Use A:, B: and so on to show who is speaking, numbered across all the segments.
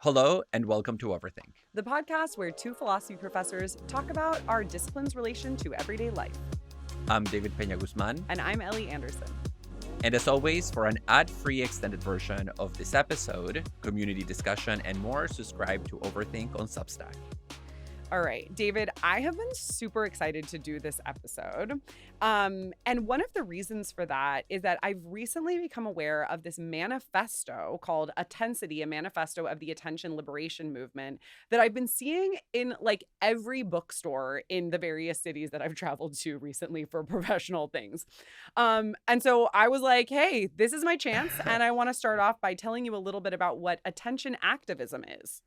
A: Hello and welcome to Overthink.
B: The podcast where two philosophy professors talk about our discipline's relation to everyday life.
A: I'm David Peña-Guzmán.
B: And I'm Ellie Anderson.
A: And as always, for an ad-free extended version of this episode, community discussion, and more, subscribe to Overthink on Substack.
B: All right, David, I have been super excited to do this episode. And one of the reasons for that is that I've recently become aware of this manifesto called Attensity, a manifesto of the attention liberation movement that I've been seeing in like every bookstore in the various cities that I've traveled to recently for professional things. And so I was like, hey, this is my chance. And I want to start off by telling you a little bit about what attention activism is.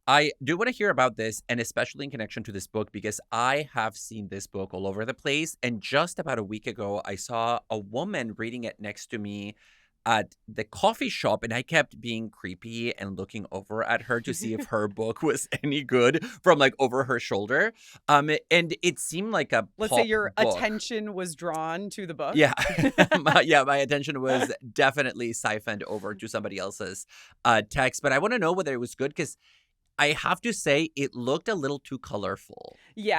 A: I do want to hear about this, and especially in connection to this book, because I have seen this book all over the place. And just about a week ago, I saw a woman reading it next to me at the coffee shop, and I kept being creepy and looking over at her to see if her book was any good from like over her shoulder. And it seemed like a
B: Let's
A: pop
B: say your
A: book.
B: Attention was drawn to the book.
A: Yeah. my attention was definitely siphoned over to somebody else's text. But I want to know whether it was good, because I have to say it looked a little too colorful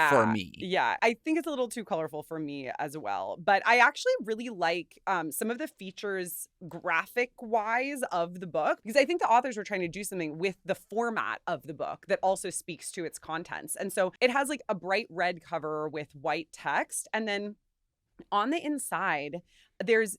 A: for me.
B: Yeah, I think it's a little too colorful for me as well. But I actually really like some of the features graphic-wise of the book, because I think the authors were trying to do something with the format of the book that also speaks to its contents. And so it has like a bright red cover with white text. And then on the inside, there's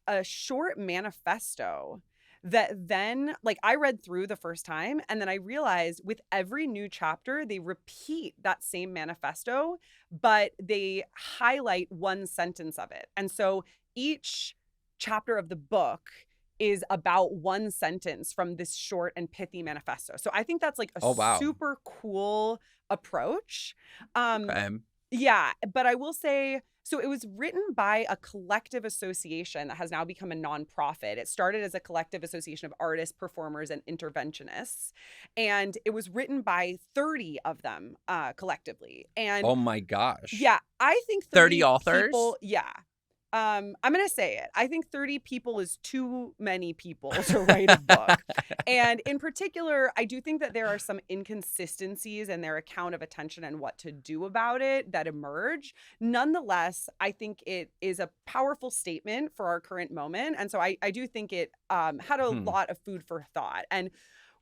B: a short manifesto that then, like, I read through the first time, and then I realized with every new chapter, they repeat that same manifesto, but they highlight one sentence of it. And so each chapter of the book is about one sentence from this short and pithy manifesto. So I think that's like a super cool approach. Yeah, but I will say, so it was written by a collective association that has now become a nonprofit. It started as a collective association of artists, performers, and interventionists. And it was written by 30 of them collectively. And
A: oh my gosh.
B: Yeah, I think
A: 30 authors?
B: People, yeah. I'm going to say it. I think 30 people is too many people to write a book. And in particular, I do think that there are some inconsistencies in their account of attention and what to do about it that emerge. Nonetheless, I think it is a powerful statement for our current moment. And so I do think it had a lot of food for thought. And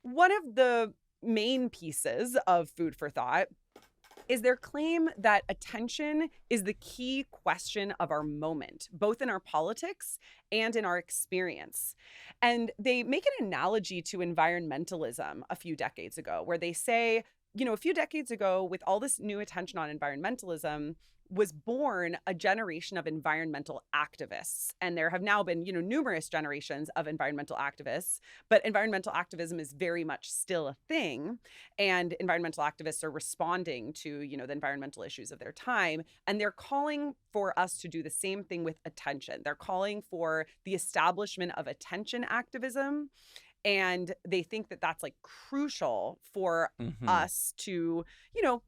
B: one of the main pieces of food for thought is their claim that attention is the key question of our moment, both in our politics and in our experience. And they make an analogy to environmentalism a few decades ago, where they say, you know, a few decades ago, with all this new attention on environmentalism, was born a generation of environmental activists. And there have now been, numerous generations of environmental activists, but environmental activism is very much still a thing. And environmental activists are responding to, the environmental issues of their time. And they're calling for us to do the same thing with attention. They're calling for the establishment of attention activism. And they think that that's like crucial for us to,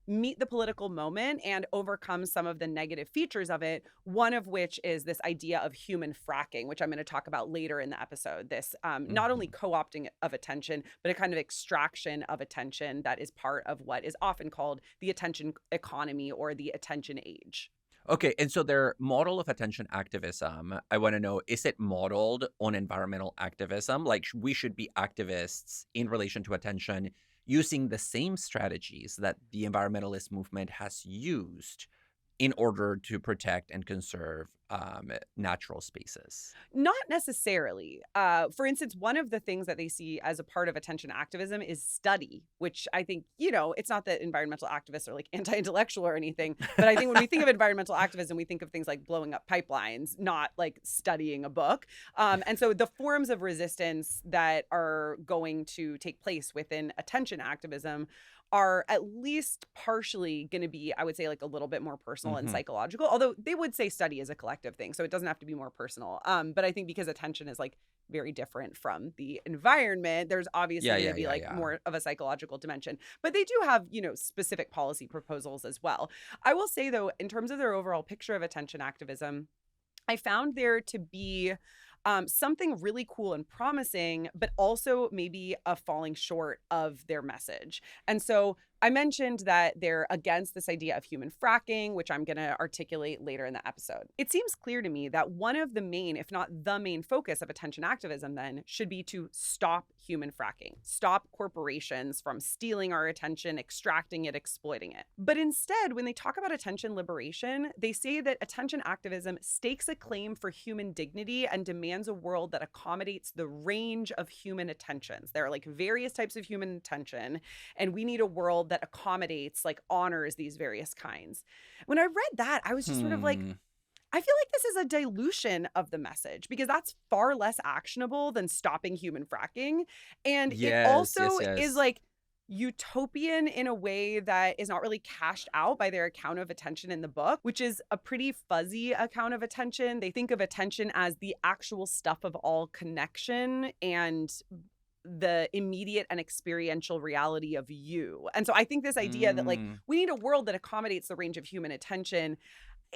B: meet the political moment and overcome some of the negative features of it. One of which is this idea of human fracking, which I'm going to talk about later in the episode. This not only co-opting of attention, but a kind of extraction of attention that is part of what is often called the attention economy or the attention age.
A: Okay, and so their model of attention activism, I want to know, is it modeled on environmental activism? Like, we should be activists in relation to attention using the same strategies that the environmentalist movement has used in order to protect and conserve natural spaces?
B: Not necessarily. For instance, one of the things that they see as a part of attention activism is study, which I think, it's not that environmental activists are like anti-intellectual or anything, but I think when we think of environmental activism, we think of things like blowing up pipelines, not like studying a book. And so the forms of resistance that are going to take place within attention activism are at least partially going to be, I would say, like a little bit more personal and psychological, although they would say study is a collective thing, so it doesn't have to be more personal. But I think because attention is like very different from the environment, there's obviously going to be more of a psychological dimension. But they do have, specific policy proposals as well. I will say, though, in terms of their overall picture of attention activism, I found there to be something really cool and promising, but also maybe a falling short of their message. And so I mentioned that they're against this idea of human fracking, which I'm going to articulate later in the episode. It seems clear to me that one of the main, if not the main focus of attention activism then should be to stop human fracking, stop corporations from stealing our attention, extracting it, exploiting it. But instead, when they talk about attention liberation, they say that attention activism stakes a claim for human dignity and demands a world that accommodates the range of human attentions. There are like various types of human attention, and we need a world that accommodates, like honors these various kinds. When I read that, I was just sort of like, I feel like this is a dilution of the message because that's far less actionable than stopping human fracking. And it also is like utopian in a way that is not really cashed out by their account of attention in the book, which is a pretty fuzzy account of attention. They think of attention as the actual stuff of all connection and the immediate and experiential reality of you. And so I think this idea that like we need a world that accommodates the range of human attention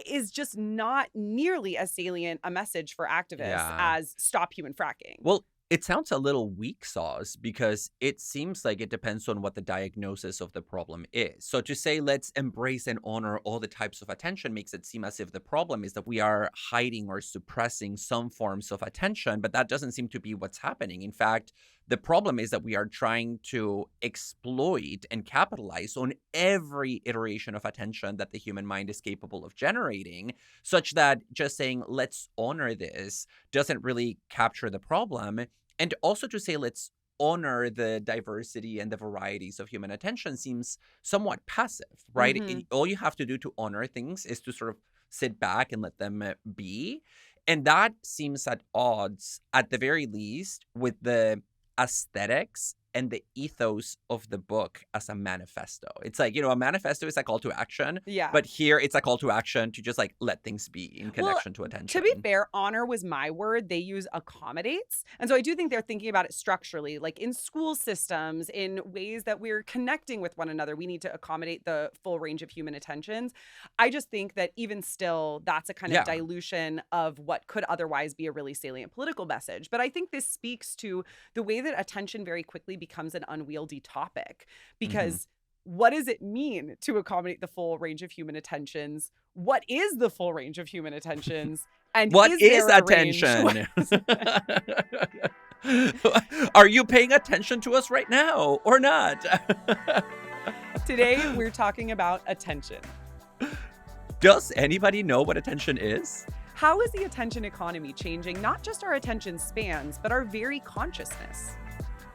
B: is just not nearly as salient a message for activists as stop human fracking.
A: Well, it sounds a little weak sauce because it seems like it depends on what the diagnosis of the problem is. So to say, let's embrace and honor all the types of attention makes it seem as if the problem is that we are hiding or suppressing some forms of attention, but that doesn't seem to be what's happening. In fact, the problem is that we are trying to exploit and capitalize on every iteration of attention that the human mind is capable of generating, such that just saying, let's honor this doesn't really capture the problem. And also to say, let's honor the diversity and the varieties of human attention seems somewhat passive, right? All you have to do to honor things is to sort of sit back and let them be. And that seems at odds, at the very least, with the aesthetics and the ethos of the book as a manifesto. It's like, a manifesto is a call to action.
B: Yeah.
A: But here it's a call to action to just like let things be in connection to attention.
B: To be fair, honor was my word. They use accommodates. And so I do think they're thinking about it structurally, like in school systems, in ways that we're connecting with one another. We need to accommodate the full range of human attentions. I just think that even still, that's a kind of dilution of what could otherwise be a really salient political message. But I think this speaks to the way that attention very quickly becomes an unwieldy topic, because what does it mean to accommodate the full range of human attentions? What is the full range of human attentions? And
A: what is
B: there a
A: attention? Are you paying attention to us right now or not?
B: Today, we're talking about attention.
A: Does anybody know what attention is?
B: How is the attention economy changing not just our attention spans, but our very consciousness?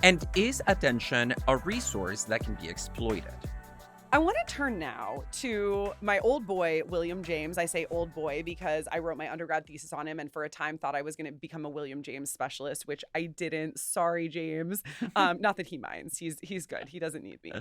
A: And is attention a resource that can be exploited?
B: I want to turn now to my old boy, William James. I say old boy because I wrote my undergrad thesis on him and for a time thought I was going to become a William James specialist, which I didn't. Sorry, James. Not that he minds. He's good. He doesn't need me.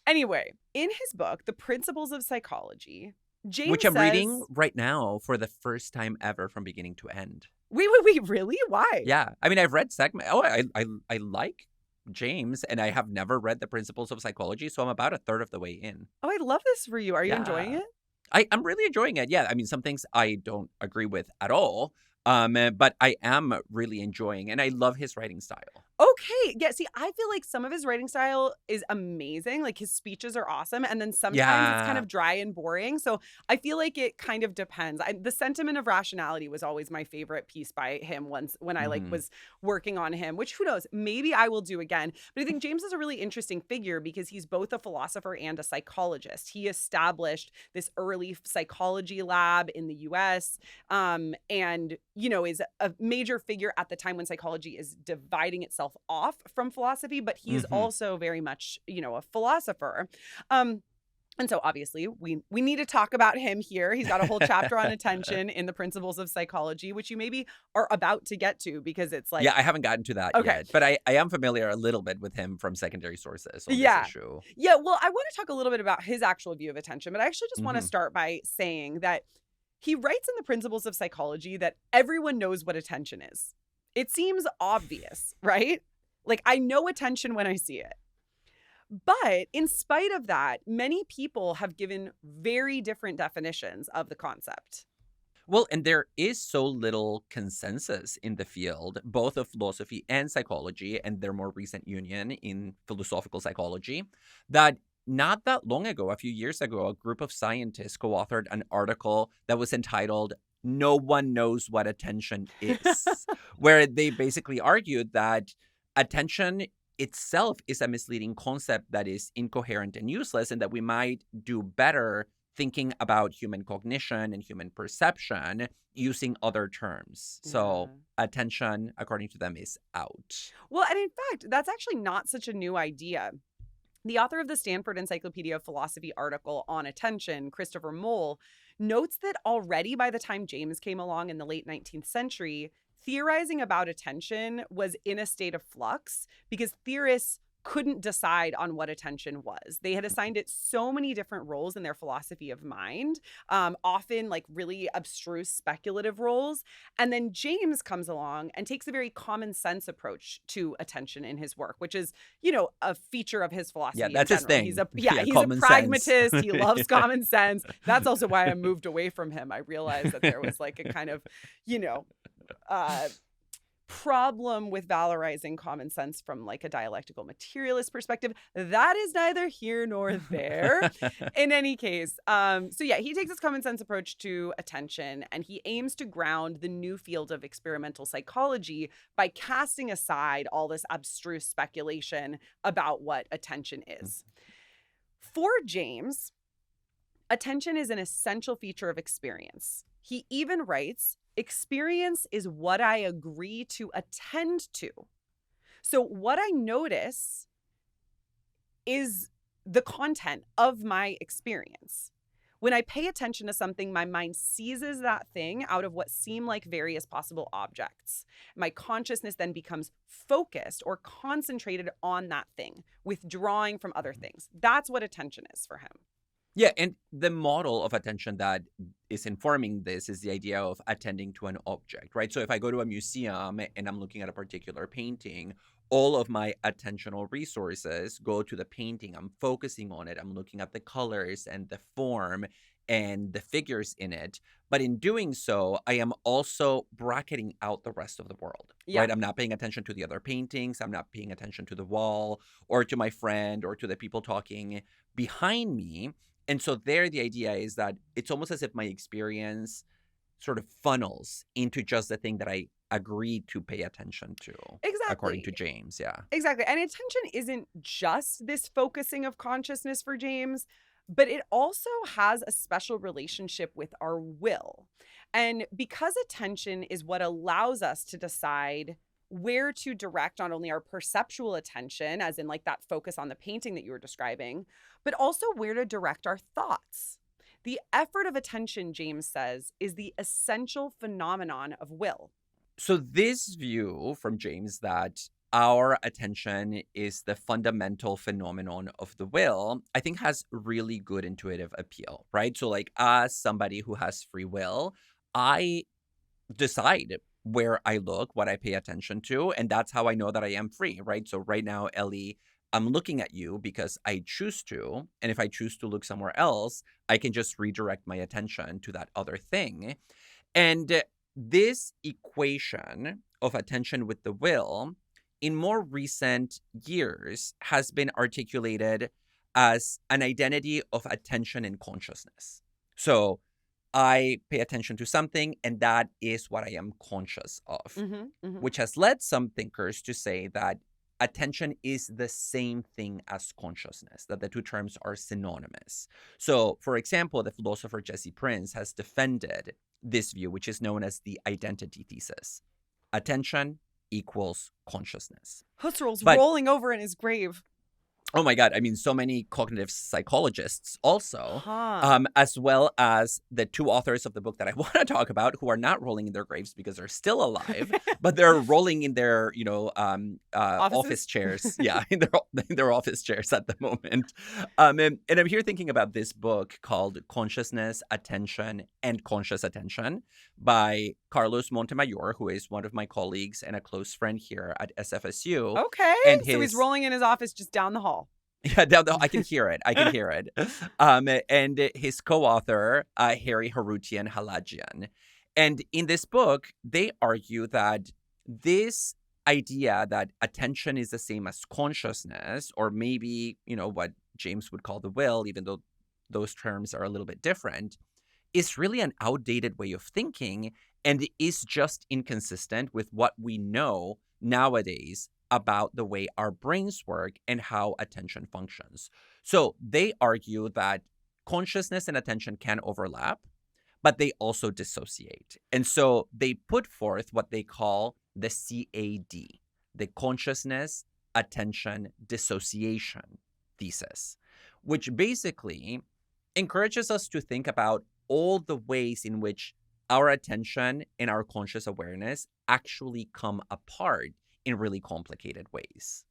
B: Anyway, in his book, The Principles of Psychology, James
A: Which I'm
B: says,
A: reading right now for the first time ever from beginning to end.
B: Wait, really? Why?
A: Yeah. I mean, I've read segments. Oh, I like James, and I have never read The Principles of Psychology, so I'm about a third of the way in.
B: Oh, I love this for you. Are you enjoying it?
A: I'm really enjoying it. Yeah. I mean, some things I don't agree with at all, but I am really enjoying, and I love his writing style.
B: Okay. Yeah. See, I feel like some of his writing style is amazing. Like his speeches are awesome. And then sometimes it's kind of dry and boring. So I feel like it kind of depends. The Sentiment of Rationality was always my favorite piece by him when I was working on him, which who knows, maybe I will do again. But I think James is a really interesting figure because he's both a philosopher and a psychologist. He established this early psychology lab in the US and, is a major figure at the time when psychology is dividing itself off from philosophy, but he's also very much, a philosopher. And so obviously we need to talk about him here. He's got a whole chapter on attention in The Principles of Psychology, which you maybe are about to get to because it's like...
A: Yeah, I haven't gotten to that yet, but I am familiar a little bit with him from secondary sources on this issue.
B: Yeah, well, I want to talk a little bit about his actual view of attention, but I actually just want to start by saying that he writes in The Principles of Psychology that everyone knows what attention is. It seems obvious, right? Like, I know attention when I see it. But in spite of that, many people have given very different definitions of the concept.
A: Well, and there is so little consensus in the field, both of philosophy and psychology, and their more recent union in philosophical psychology, that not that long ago, a few years ago, a group of scientists co authored an article that was entitled "No One Knows What Attention Is," where they basically argued that attention itself is a misleading concept that is incoherent and useless, and that we might do better thinking about human cognition and human perception using other terms. So
B: Yeah.
A: attention, according to them, is out.
B: Well, and in fact, that's actually not such a new idea. The author of the Stanford Encyclopedia of Philosophy article on attention, Christopher Mole, notes that already by the time James came along in the late 19th century, theorizing about attention was in a state of flux because theorists couldn't decide on what attention was. They had assigned it so many different roles in their philosophy of mind, often like really abstruse speculative roles. And then James comes along and takes a very common sense approach to attention in his work, which is, a feature of his philosophy.
A: Yeah, that's
B: in
A: his
B: general.
A: thing.
B: He's a he's a
A: common sense.
B: pragmatist. He loves
A: Yeah.
B: common sense. That's also why I moved away from him. I realized that there was like a kind of, uh, problem with valorizing common sense from like a dialectical materialist perspective. That is neither here nor there. In any case, so yeah, he takes this common sense approach to attention, and he aims to ground the new field of experimental psychology by casting aside all this abstruse speculation about what attention is. For James, attention is an essential feature of experience. He even writes, "Experience is what I agree to attend to." So what I notice is the content of my experience. When I pay attention to something, my mind seizes that thing out of what seem like various possible objects. My consciousness then becomes focused or concentrated on that thing, withdrawing from other things. That's what attention is for him.
A: Yeah, and the model of attention that is informing this is the idea of attending to an object, right? So if I go to a museum and I'm looking at a particular painting, all of my attentional resources go to the painting. I'm focusing on it. I'm looking at the colors and the form and the figures in it. But in doing so, I am also bracketing out the rest of the world,
B: Yeah.
A: right? I'm not paying attention to the other paintings. I'm not paying attention to the wall or to my friend or to the people talking behind me. And so there, the idea is that it's almost as if my experience sort of funnels into just the thing that I agreed to pay attention to, according to
B: Exactly.
A: James. Yeah.
B: Exactly. And attention isn't just this focusing of consciousness for James, but it also has a special relationship with our will. And because attention is what allows us to decide where to direct not only our perceptual attention, as in like that focus on the painting that you were describing, but also where to direct our thoughts. The effort of attention, James says, is the essential phenomenon of will.
A: So this view from James that our attention is the fundamental phenomenon of the will, I think has really good intuitive appeal, right? So like as somebody who has free will, I decide where I look, what I pay attention to, and that's how I know that I am free, right? So right now, Ellie, I'm looking at you because I choose to, and if I choose to look somewhere else, I can just redirect my attention to that other thing. And this equation of attention with the will, in more recent years, has been articulated as an identity of attention and consciousness. So I pay attention to something, and that is what I am conscious of, which has led some thinkers to say that attention is the same thing as consciousness, that the two terms are synonymous. So, for example, the philosopher Jesse Prince has defended this view, which is known as the identity thesis. Attention equals consciousness.
B: Husserl's
A: But-
B: rolling over in his grave.
A: Oh my God. I mean, so many cognitive psychologists also,
B: Huh.
A: as well as the two authors of the book that I want to talk about, who are not rolling in their graves because they're still alive, but they're rolling in their, office chairs. Yeah, in their office chairs at the moment. And I'm here thinking about this book called Consciousness, Attention, and Conscious Attention by Carlos Montemayor, who is one of my colleagues and a close friend here at SFSU.
B: Okay.
A: And
B: So he's
A: his-
B: rolling in his office just down the hall.
A: Yeah, I can hear it. I can hear it. And his co-author, Haroutioun Haladjian. And in this book, they argue that this idea that attention is the same as consciousness, or maybe, what James would call the will, even though those terms are a little bit different, is really an outdated way of thinking and is just inconsistent with what we know nowadays about the way our brains work and how attention functions. So they argue that consciousness and attention can overlap, but they also dissociate. And so they put forth what they call the CAD, the consciousness, attention, dissociation thesis, which basically encourages us to think about all the ways in which our attention and our conscious awareness actually come apart in really complicated ways.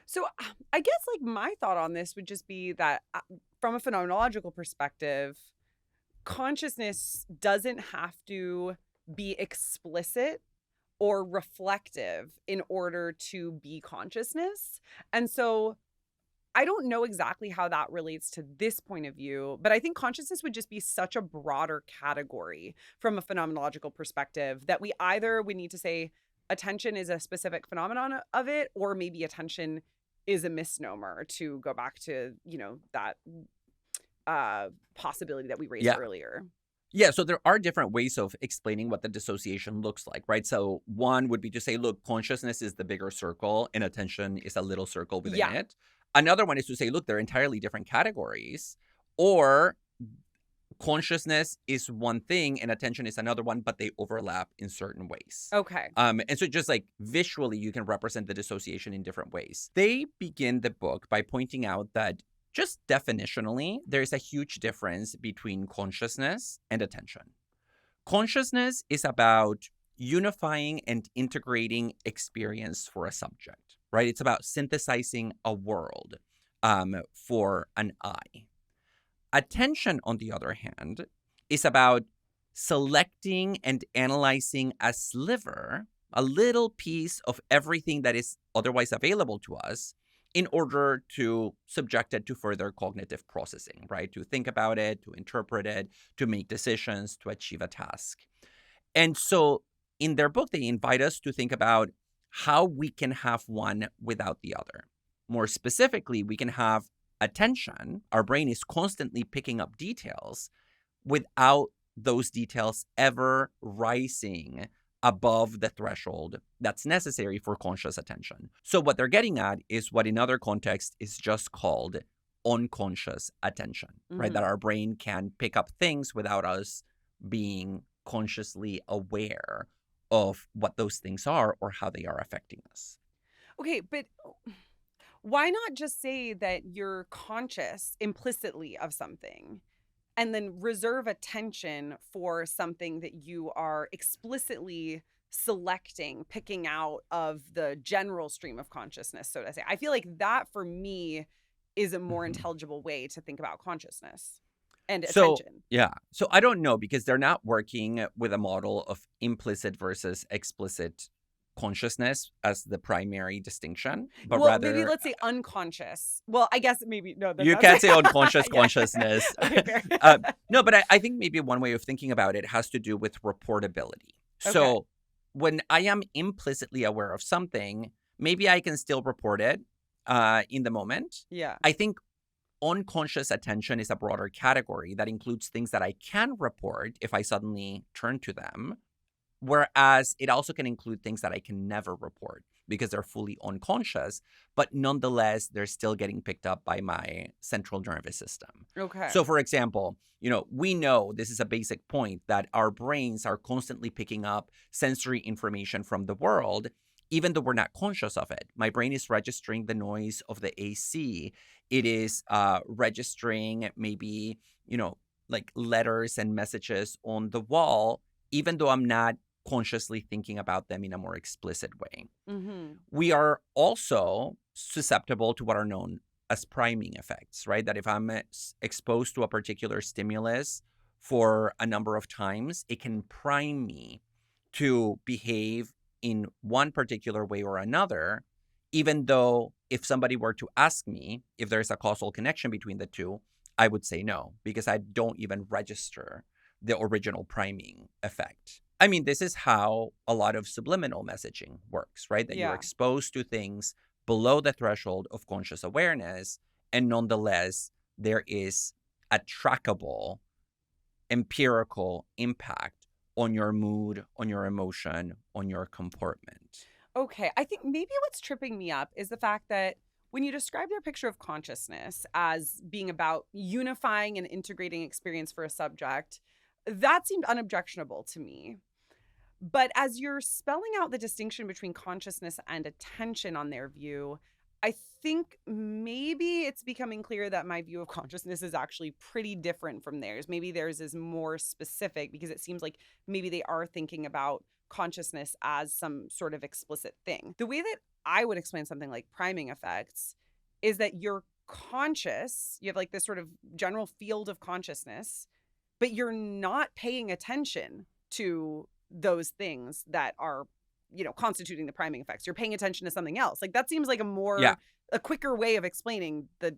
B: So I guess like my thought on this would just be that from a phenomenological perspective, consciousness doesn't have to be explicit or reflective in order to be consciousness. And so I don't know exactly how that relates to this point of view, but I think consciousness would just be such a broader category from a phenomenological perspective that we need to say attention is a specific phenomenon of it, or maybe attention is a misnomer, to go back to, that possibility that we raised earlier.
A: Yeah, so there are different ways of explaining what the dissociation looks like, right? So one would be to say, look, consciousness is the bigger circle and attention is a little circle within it. Another one is to say, look, they're entirely different categories, or consciousness is one thing and attention is another one, but they overlap in certain ways.
B: Okay.
A: And so just like visually, you can represent the dissociation in different ways. They begin the book by pointing out that just definitionally, there's a huge difference between consciousness and attention. Consciousness is about unifying and integrating experience for a subject, right? It's about synthesizing a world for an I. Attention, on the other hand, is about selecting and analyzing a sliver, a little piece of everything that is otherwise available to us, in order to subject it to further cognitive processing, right? To think about it, to interpret it, to make decisions, to achieve a task. And so in their book, they invite us to think about how we can have one without the other. More specifically, we can have attention. Our brain is constantly picking up details without those details ever rising above the threshold that's necessary for conscious attention. So what they're getting at is what in other contexts is just called unconscious attention, right? That our brain can pick up things without us being consciously aware of what those things are or how they are affecting us.
B: Okay, but why not just say that you're conscious implicitly of something and then reserve attention for something that you are explicitly selecting, picking out of the general stream of consciousness, so to say? I feel like that, for me, is a more intelligible way to think about consciousness and attention.
A: Yeah. So I don't know, because they're not working with a model of implicit versus explicit consciousness as the primary distinction, but rather
B: maybe let's say unconscious. Well, I guess maybe no.
A: You can't say unconscious consciousness.
B: Okay, fair.
A: No, but I think maybe one way of thinking about it has to do with reportability.
B: Okay.
A: So when I am implicitly aware of something, maybe I can still report it in the moment.
B: Yeah.
A: I think unconscious attention is a broader category that includes things that I can report if I suddenly turn to them. Whereas it also can include things that I can never report because they're fully unconscious, but nonetheless, they're still getting picked up by my central nervous system.
B: Okay.
A: So for example, we know, this is a basic point, that our brains are constantly picking up sensory information from the world, even though we're not conscious of it. My brain is registering the noise of the AC. It is registering maybe, like letters and messages on the wall, even though I'm not consciously thinking about them in a more explicit way. We are also susceptible to what are known as priming effects, right? That if I'm exposed to a particular stimulus for a number of times, it can prime me to behave in one particular way or another, even though if somebody were to ask me if there's a causal connection between the two, I would say no, because I don't even register the original priming effect. I mean, this is how a lot of subliminal messaging works, right? That you're
B: Yeah.
A: exposed to things below the threshold of conscious awareness, and nonetheless, there is a trackable, empirical impact on your mood, on your emotion, on your comportment.
B: Okay, I think maybe what's tripping me up is the fact that when you describe their picture of consciousness as being about unifying and integrating experience for a subject, that seemed unobjectionable to me. But as you're spelling out the distinction between consciousness and attention on their view, I think maybe it's becoming clear that my view of consciousness is actually pretty different from theirs. Maybe theirs is more specific because it seems like maybe they are thinking about consciousness as some sort of explicit thing. The way that I would explain something like priming effects is that you're conscious, you have like this sort of general field of consciousness, but you're not paying attention to those things that are, constituting the priming effects. You're paying attention to something else. Like that seems like
A: Yeah.
B: a quicker way of explaining the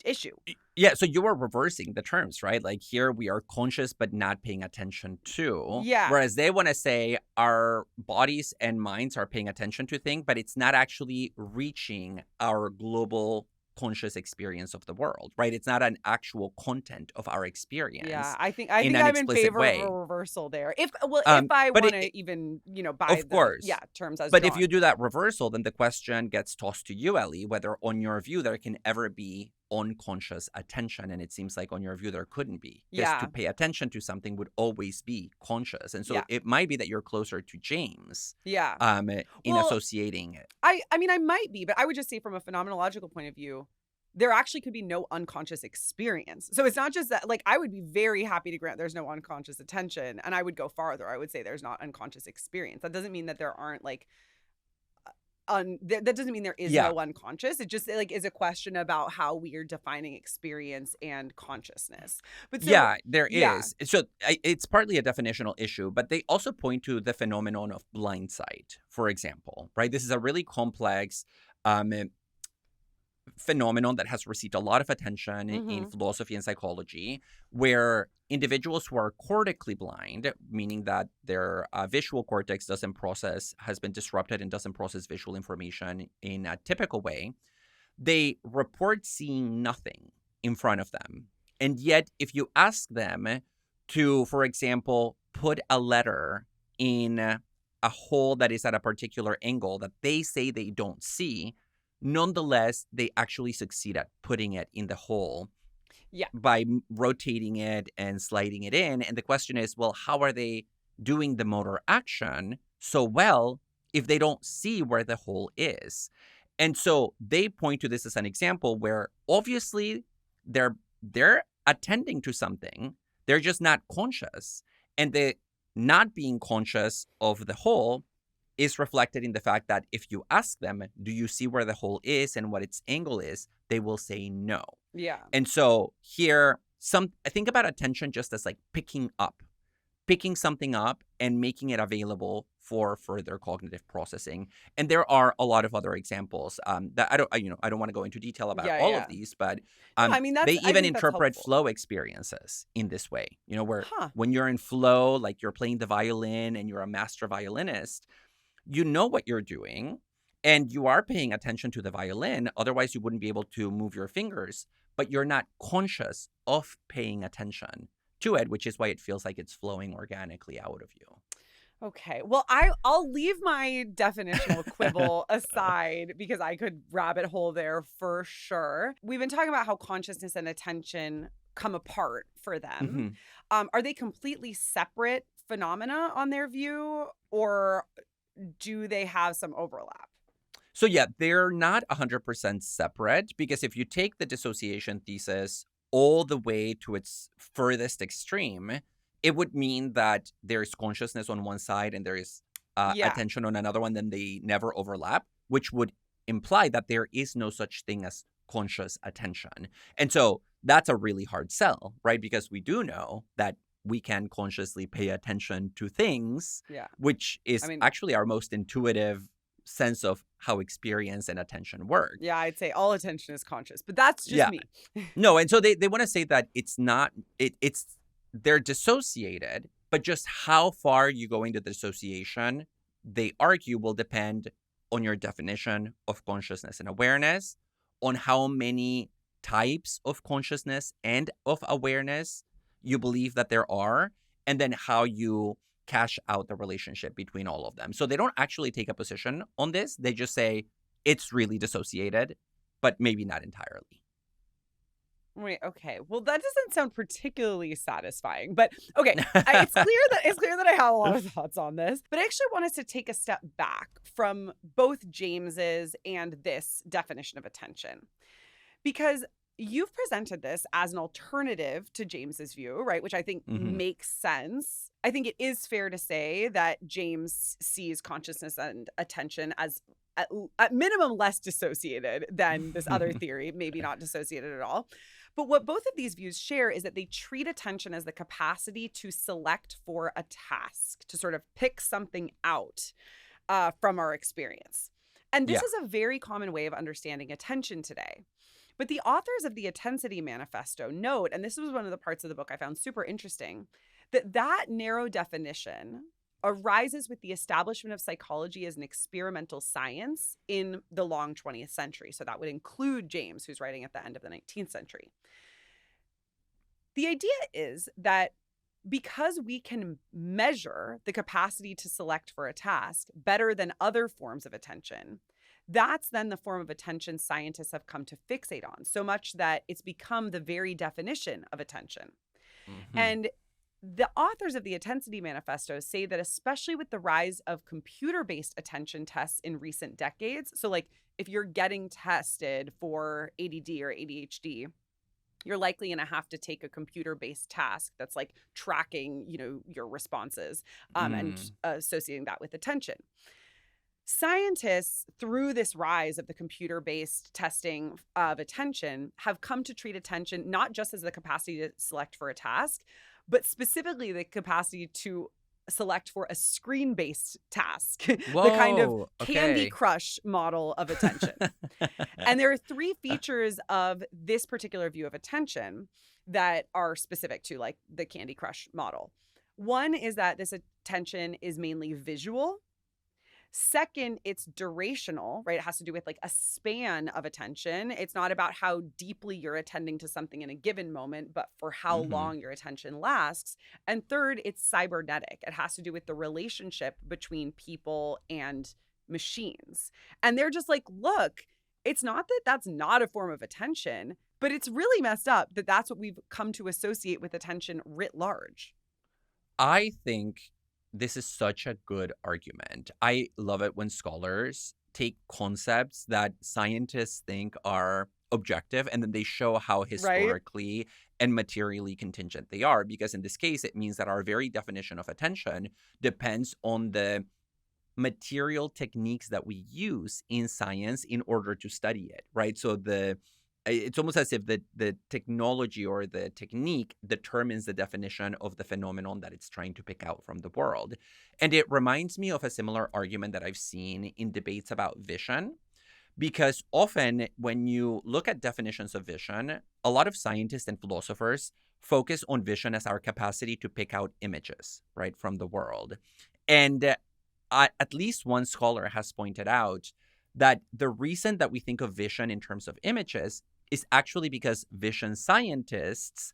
B: issue.
A: Yeah, so you are reversing the terms, right? Like here we are conscious but not paying attention to.
B: Yeah.
A: Whereas they want to say our bodies and minds are paying attention to things, but it's not actually reaching our global conscious experience of the world, right? It's not an actual content of our experience.
B: Yeah, I think
A: in an
B: I'm in
A: explicit
B: favor
A: way.
B: of a reversal there. If I
A: But
B: want to even, buy
A: of course.
B: terms as
A: But
B: drawn.
A: if you do that reversal, then the question gets tossed to you, Ellie, whether on your view there can ever be unconscious attention. And it seems like on your view there couldn't be. Because
B: Yeah.
A: to pay attention to something would always be conscious. And so
B: Yeah.
A: it might be that you're closer to James
B: Yeah.
A: in
B: Well,
A: associating it.
B: I mean, I might be, but I would just say from a phenomenological point of view, there actually could be no unconscious experience. So it's not just that, like, I would be very happy to grant there's no unconscious attention. And I would go farther. I would say there's not unconscious experience. That doesn't mean that there aren't like, that doesn't mean there is
A: Yeah.
B: no unconscious. It just like is a question about how we are defining experience and consciousness. But so,
A: Yeah, there
B: yeah.
A: is. So it's partly a definitional issue, but they also point to the phenomenon of blind sight, for example, right? This is a really complex phenomenon that has received a lot of attention in philosophy and psychology, where individuals who are cortically blind, meaning that their visual cortex has been disrupted and doesn't process visual information in a typical way, they report seeing nothing in front of them. And yet, if you ask them to, for example, put a letter in a hole that is at a particular angle that they say they don't see, nonetheless, they actually succeed at putting it in the hole by rotating it and sliding it in. And the question is, well, how are they doing the motor action so well if they don't see where the hole is? And so they point to this as an example where obviously they're attending to something, they're just not conscious. And the not being conscious of the hole is reflected in the fact that if you ask them, do you see where the hole is and what its angle is, they will say no.
B: Yeah.
A: And so here, I think about attention just as like picking something up and making it available for further cognitive processing. And there are a lot of other examples that I don't want to go into detail about all of these, but
B: I mean,
A: they even
B: that's
A: interpret
B: helpful.
A: flow experiences in this way, where when you're in flow, like you're playing the violin and you're a master violinist, you know what you're doing and you are paying attention to the violin. Otherwise, you wouldn't be able to move your fingers, but you're not conscious of paying attention to it, which is why it feels like it's flowing organically out of you.
B: Okay. Well, I'll leave my definitional quibble aside because I could rabbit hole there for sure. We've been talking about how consciousness and attention come apart for them. Are they completely separate phenomena on their view, or do they have some overlap?
A: So yeah, they're not 100% separate, because if you take the dissociation thesis all the way to its furthest extreme, it would mean that there's consciousness on one side and there is attention on another one, then they never overlap, which would imply that there is no such thing as conscious attention. And so that's a really hard sell, right? Because we do know that we can consciously pay attention to things, which is actually our most intuitive sense of how experience and attention work.
B: Yeah, I'd say all attention is conscious, but that's just me.
A: No, and so they want to say that it's not, it's they're dissociated, but just how far you go into dissociation, they argue, will depend on your definition of consciousness and awareness, on how many types of consciousness and of awareness you believe that there are, and then how you cash out the relationship between all of them. So they don't actually take a position on this. They just say it's really dissociated, but maybe not entirely.
B: Wait, okay. Well, that doesn't sound particularly satisfying, but okay. It's clear that I have a lot of thoughts on this, but I actually want us to take a step back from both James's and this definition of attention, because you've presented this as an alternative to James's view, right? Which I think makes sense. I think it is fair to say that James sees consciousness and attention as at minimum less dissociated than this other theory, maybe not dissociated at all. But what both of these views share is that they treat attention as the capacity to select for a task, to sort of pick something out from our experience. And this is a very common way of understanding attention today. But the authors of the Attensity Manifesto note, and this was one of the parts of the book I found super interesting, that narrow definition arises with the establishment of psychology as an experimental science in the long 20th century. So that would include James, who's writing at the end of the 19th century. The idea is that because we can measure the capacity to select for a task better than other forms of attention, that's then the form of attention scientists have come to fixate on, so much that it's become the very definition of attention. And the authors of the Attensity Manifesto say that especially with the rise of computer-based attention tests in recent decades, so like if you're getting tested for ADD or ADHD, you're likely going to have to take a computer-based task that's like tracking, your responses and associating that with attention. Scientists, through this rise of the computer-based testing of attention, have come to treat attention not just as the capacity to select for a task, but specifically the capacity to select for a screen-based task, the kind of Candy Crush model of attention. And there are three features of this particular view of attention that are specific to like the Candy Crush model. One is that this attention is mainly visual. Second, it's durational, right? It has to do with like a span of attention. It's not about how deeply you're attending to something in a given moment, but for how long your attention lasts. And third, it's cybernetic. It has to do with the relationship between people and machines. And they're just like, look, it's not that that's not a form of attention, but it's really messed up that that's what we've come to associate with attention writ large.
A: I think this is such a good argument. I love it when scholars take concepts that scientists think are objective and then they show how historically and materially contingent they are. Because in this case, it means that our very definition of attention depends on the material techniques that we use in science in order to study it, right? So it's almost as if the technology or the technique determines the definition of the phenomenon that it's trying to pick out from the world. And it reminds me of a similar argument that I've seen in debates about vision, because often when you look at definitions of vision, a lot of scientists and philosophers focus on vision as our capacity to pick out images, right, from the world. And at least one scholar has pointed out that the reason that we think of vision in terms of images is actually because vision scientists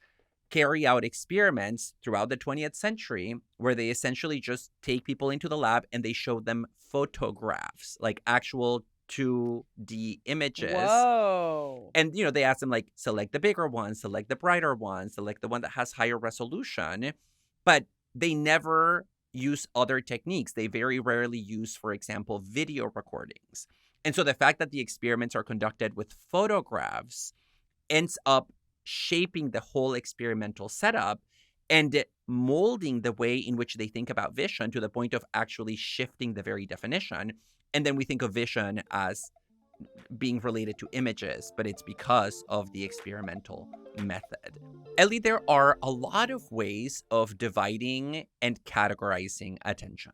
A: carry out experiments throughout the 20th century where they essentially just take people into the lab and they show them photographs, like actual 2D images.
B: Whoa.
A: And, they ask them like, select the bigger one, select the brighter one, select the one that has higher resolution. But they never use other techniques. They very rarely use, for example, video recordings. And so the fact that the experiments are conducted with photographs ends up shaping the whole experimental setup and molding the way in which they think about vision to the point of actually shifting the very definition. And then we think of vision as being related to images, but it's because of the experimental method. Ellie, there are a lot of ways of dividing and categorizing attention.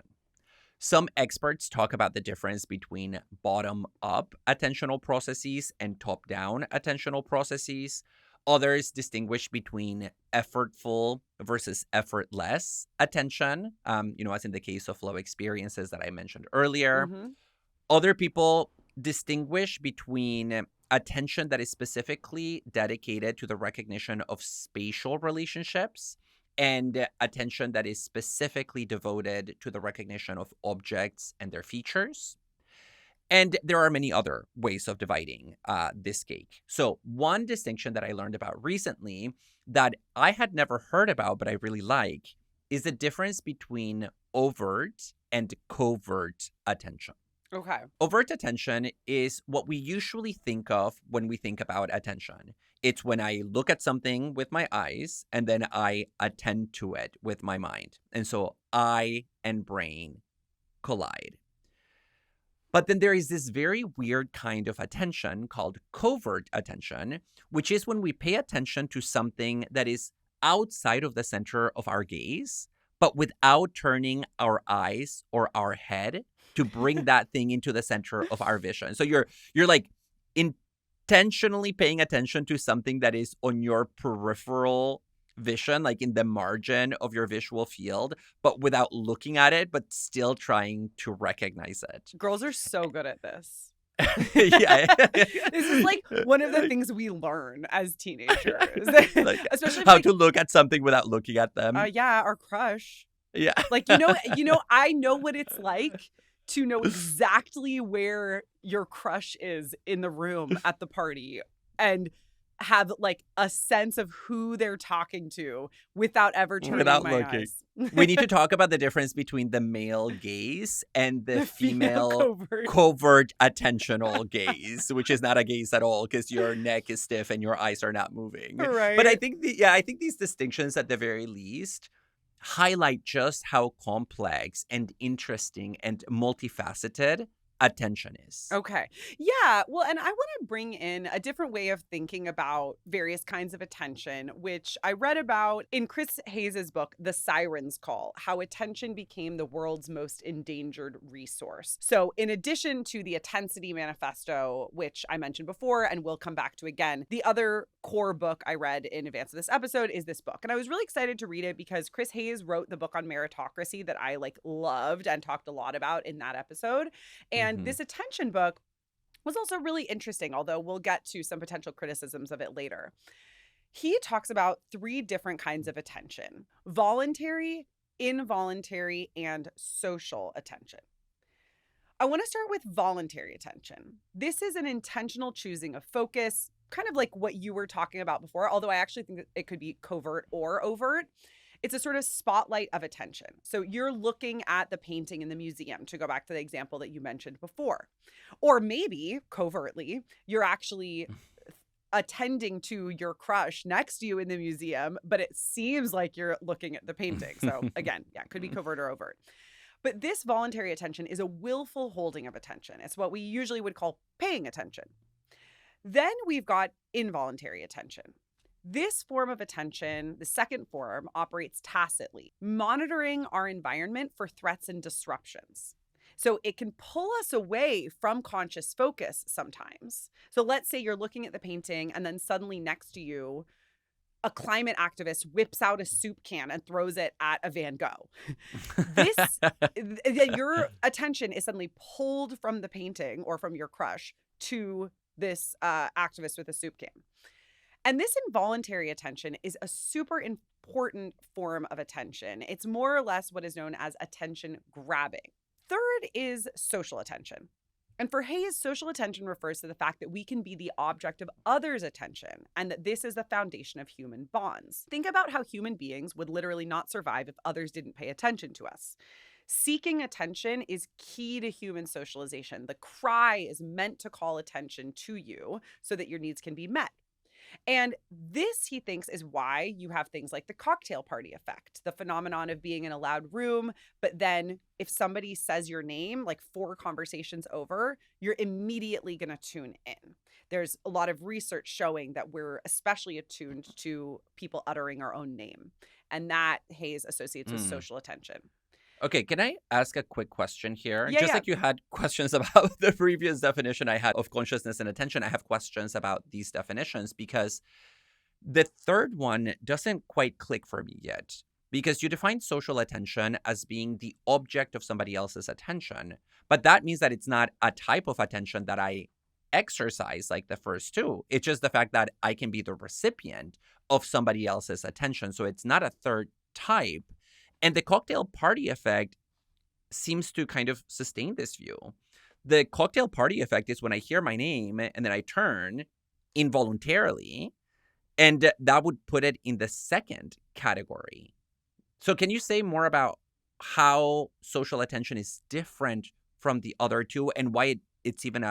A: Some experts talk about the difference between bottom-up attentional processes and top-down attentional processes. Others distinguish between effortful versus effortless attention, as in the case of flow experiences that I mentioned earlier.
B: Mm-hmm.
A: Other people distinguish between attention that is specifically dedicated to the recognition of spatial relationships and attention that is specifically devoted to the recognition of objects and their features. And there are many other ways of dividing this cake. So one distinction that I learned about recently that I had never heard about, but I really like, is the difference between overt and covert attention.
B: Okay.
A: Overt attention is what we usually think of when we think about attention. It's when I look at something with my eyes and then I attend to it with my mind. And so eye and brain collide. But then there is this very weird kind of attention called covert attention, which is when we pay attention to something that is outside of the center of our gaze, but without turning our eyes or our head to bring that thing into the center of our vision. So you're like intentionally paying attention to something that is on your peripheral vision, like in the margin of your visual field, but without looking at it, but still trying to recognize it.
B: Girls are so good at this.
A: Yeah.
B: This is like one of the things we learn as teenagers.
A: Like,
B: especially
A: how to look at something without looking at them.
B: Yeah, our crush.
A: Yeah.
B: Like, I know what it's like to know exactly where your crush is in the room at the party and have like a sense of who they're talking to without ever turning my
A: looking.
B: eyes.
A: We need to talk about the difference between the male gaze and the female
B: covert.
A: covert attentional gaze, which is not a gaze at all because your neck is stiff and your eyes are not moving.
B: Right.
A: But I think these distinctions at the very least highlight just how complex and interesting and multifaceted attention is.
B: Okay. Yeah. Well, and I want to bring in a different way of thinking about various kinds of attention, which I read about in Chris Hayes's book, The Sirens Call, How Attention Became the World's Most Endangered Resource. So in addition to the Attensity Manifesto, which I mentioned before and we'll come back to again, the other core book I read in advance of this episode is this book. And I was really excited to read it because Chris Hayes wrote the book on meritocracy that I loved and talked a lot about in that episode. And this attention book was also really interesting, although we'll get to some potential criticisms of it later. He talks about 3 different kinds of attention: voluntary, involuntary, and social attention. I want to start with voluntary attention. This is an intentional choosing of focus, kind of like what you were talking about before, although I actually think that it could be covert or overt. It's a sort of spotlight of attention. So you're looking at the painting in the museum, to go back to the example that you mentioned before. Or maybe, covertly, you're actually attending to your crush next to you in the museum, but it seems like you're looking at the painting. So again, yeah, it could be covert or overt. But this voluntary attention is a willful holding of attention. It's what we usually would call paying attention. Then we've got involuntary attention. This form of attention, the second form, operates tacitly, monitoring our environment for threats and disruptions. So it can pull us away from conscious focus sometimes. So let's say you're looking at the painting and then suddenly next to you, a climate activist whips out a soup can and throws it at a Van Gogh. Your attention is suddenly pulled from the painting or from your crush to this activist with a soup can. And this involuntary attention is a super important form of attention. It's more or less what is known as attention grabbing. Third is social attention. And for Hayes, social attention refers to the fact that we can be the object of others' attention and that this is the foundation of human bonds. Think about how human beings would literally not survive if others didn't pay attention to us. Seeking attention is key to human socialization. The cry is meant to call attention to you so that your needs can be met. And this, he thinks, is why you have things like the cocktail party effect, the phenomenon of being in a loud room. But then if somebody says your name, like 4 conversations over, you're immediately going to tune in. There's a lot of research showing that we're especially attuned to people uttering our own name. And that Hayes associates with social attention.
A: Okay, can I ask a quick question here?
B: Yeah,
A: Just like you had questions about the previous definition I had of consciousness and attention, I have questions about these definitions because The third one doesn't quite click for me yet because you define social attention as being the object of somebody else's attention. But that means that it's not a type of attention that I exercise like the first two. It's just the fact that I can be the recipient of somebody else's attention. So it's not a third type. And the cocktail party effect seems to kind of sustain this view. The cocktail party effect is when I hear my name and then I turn involuntarily, and that would put it in the second category. So can you say more about how social attention is different from the other two and why it's even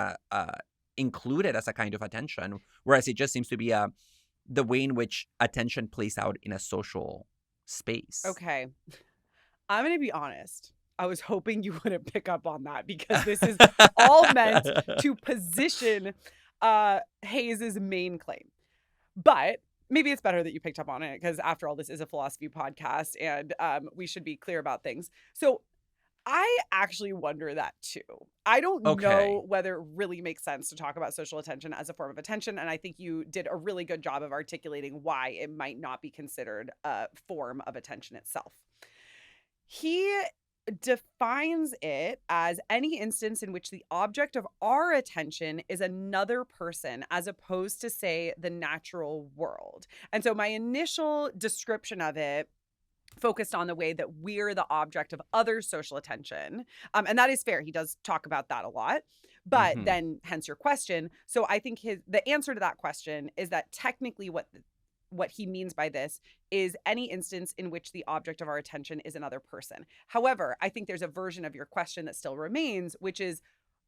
A: included as a kind of attention, whereas it just seems to be the way in which attention plays out in a social space?
B: Okay. I'm going to be honest. I was hoping you wouldn't pick up on that because this is all meant to position Hayes's main claim. But maybe it's better that you picked up on it because after all, this is a philosophy podcast and we should be clear about things. So I actually wonder that too. I don't know whether it really makes sense to talk about social attention as a form of attention. And I think you did a really good job of articulating why it might not be considered a form of attention itself. He defines it as any instance in which the object of our attention is another person as opposed to, say, the natural world. And so my initial description of it focused on the way that we're the object of other social attention. And that is fair. He does talk about that a lot. But then hence your question. So I think the answer to that question is that technically what he means by this is any instance in which the object of our attention is another person. However, I think there's a version of your question that still remains, which is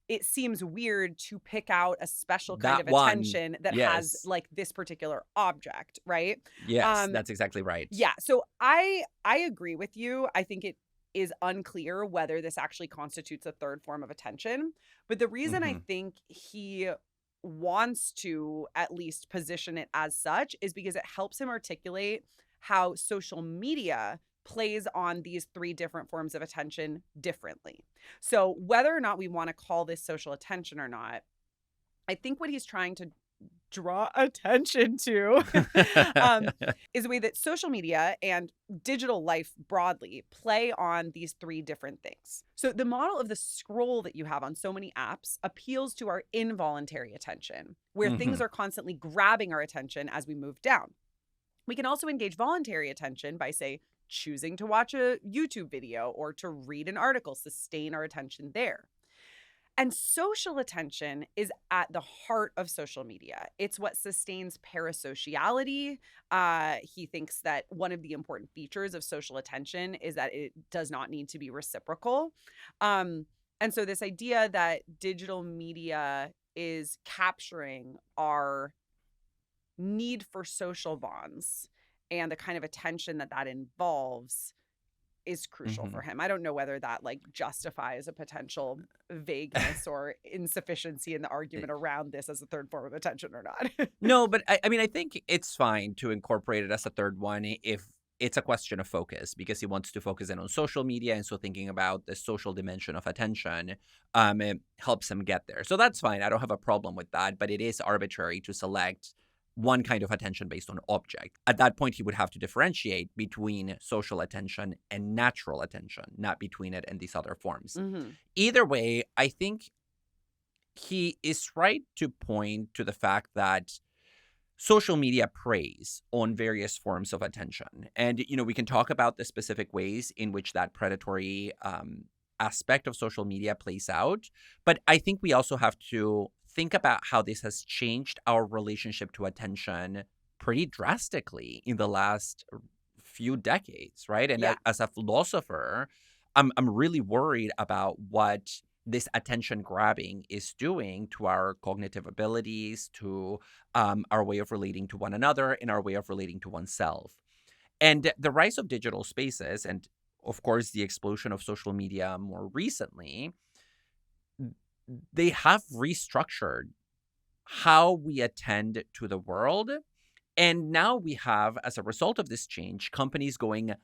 B: it seems weird to pick out a special kind of attention that has like this particular object, right?
A: Yes, that's exactly right.
B: Yeah. So I agree with you. I think it is unclear whether this actually constitutes a third form of attention. But the reason I think he wants to at least position it as such is because it helps him articulate how social media plays on these three different forms of attention differently. So whether or not we want to call this social attention or not, I think what he's trying to draw attention to is the way that social media and digital life broadly play on these three different things. So the model of the scroll that you have on so many apps appeals to our involuntary attention, where things are constantly grabbing our attention as we move down. We can also engage voluntary attention by, say, choosing to watch a YouTube video or to read an article, sustain our attention there. And social attention is at the heart of social media. It's what sustains parasociality. He thinks that one of the important features of social attention is that it does not need to be reciprocal. And so this idea that digital media is capturing our need for social bonds and the kind of attention that involves is crucial for him. I don't know whether that like justifies a potential vagueness or insufficiency in the argument around this as a third form of attention or not.
A: No, but I mean, I think it's fine to incorporate it as a third one if it's a question of focus, because he wants to focus in on social media. And so thinking about the social dimension of attention it helps him get there. So that's fine. I don't have a problem with that, but it is arbitrary to select one kind of attention based on object. At that point, he would have to differentiate between social attention and natural attention, not between it and these other forms. Either way, I think he is right to point to the fact that social media preys on various forms of attention. And, you know, we can talk about the specific ways in which that predatory aspect of social media plays out. But I think we also have to think about how this has changed our relationship to attention pretty drastically in the last few decades, right? And as a philosopher, I'm really worried about what this attention grabbing is doing to our cognitive abilities, to our way of relating to one another, and our way of relating to oneself. And the rise of digital spaces, and of course, the explosion of social media more recently, they have restructured how we attend to the world. And now we have, as a result of this change, companies going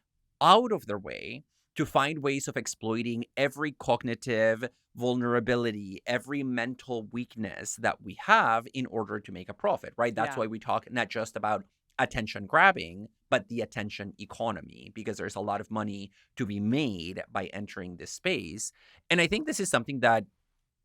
A: out of their way to find ways of exploiting every cognitive vulnerability, every mental weakness that we have in order to make a profit, right? That's why we talk not just about attention grabbing, but the attention economy, because there's a lot of money to be made by entering this space. And I think this is something that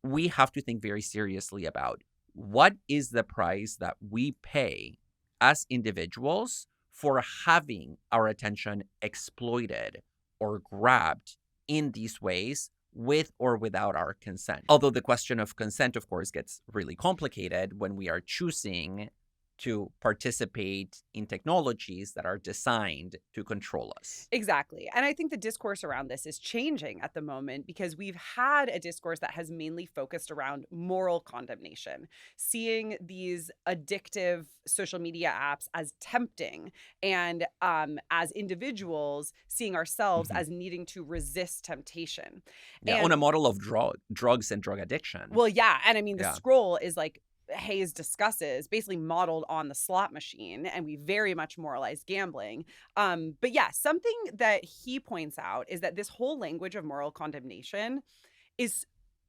A: we have to think very seriously about. What is the price that we pay as individuals for having our attention exploited or grabbed in these ways, with or without our consent? Although the question of consent, of course, gets really complicated when we are choosing to participate in technologies that are designed to control us.
B: Exactly. And I think the discourse around this is changing at the moment because we've had a discourse that has mainly focused around moral condemnation, seeing these addictive social media apps as tempting, and as individuals, seeing ourselves
A: Mhm.
B: as needing to resist temptation.
A: Yeah, on
B: And
A: a model of drugs and drug addiction.
B: well, yeah. And I mean, the
A: Yeah.
B: scroll is like Hayes discusses, basically modeled on the slot machine, and we very much moralize gambling. But yeah, something that he points out is that this whole language of moral condemnation is,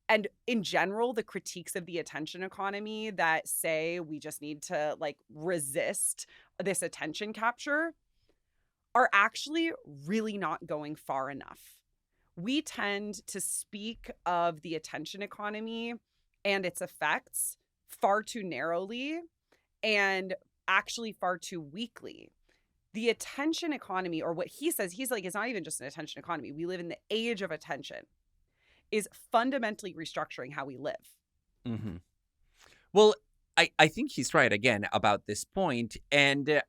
B: and in general, the critiques of the attention economy that say we just need to like resist this attention capture are actually really not going far enough. We tend to speak of the attention economy and its effects far too narrowly and actually far too weakly. The attention economy, or what he says, he's like, it's not even just an attention economy. We live in the age of attention, is fundamentally restructuring how we live.
A: Mm-hmm. Well, I think he's right again about this point. And